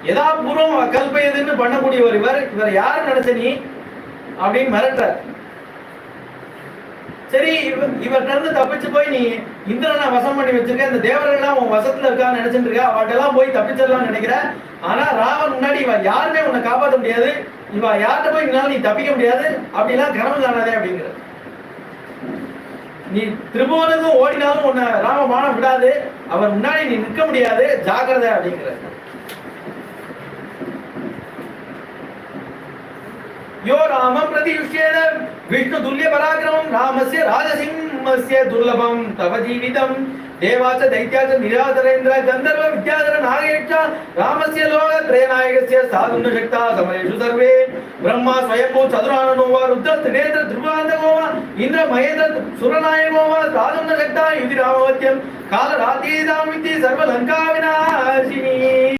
யதாபூர்வம் கல்பயதுன்னு பண்ணக்கூடியவர் இவர் யாரு நினைச்ச நீ அப்படின்னு மிரட்டுற. சரி, இவர்கிட்ட இருந்து தப்பிச்சு போய் நீ இந்திரனை வசம் பண்ணி வச்சிருக்க, இந்த தேவர்கள்லாம் உன் வசத்துல இருக்கான்னு நினைச்சிட்டு இருக்க, அவட்டெல்லாம் போய் தப்பிச்சிடலாம் நினைக்கிற. ஆனா ராவன் முன்னாடி இவ யாருமே உன்னை காப்பாற்ற முடியாது, இவ யார்கிட்ட போய் நீ தப்பிக்க முடியாது, அப்படிலாம் கனவு காணாதே அப்படிங்கிற. நீ திருபுவனுக்கும் ஓடினாலும் உன்னை ராமபானம் விடாது, அவர் முன்னாடி நீ நிற்க முடியாது, ஜாக்கிரதை அப்படிங்கிற. यो रामं प्रतियुष्येद विष्णु तुल्य पराक्रमं रामस्य राजसिंहस्य दुर्लभं तव जीवितं देवाच दैत्याच निराधरेन्द्र गंधर्व विद्याधर नागेश रामस्य लोक त्रयनायकस्य साधुन शक्ता समरेषु सर्वे ब्रह्मा स्वयंभू चतुराननो वा रुद्र त्रिनेत्र ध्रुवान्तको वा इंद्र महेन्द्र सुरनायको वा साधुन शक्ता युधिरामवत्यं काल रातीदां विद्धि सर्व लंका विनाशिनी.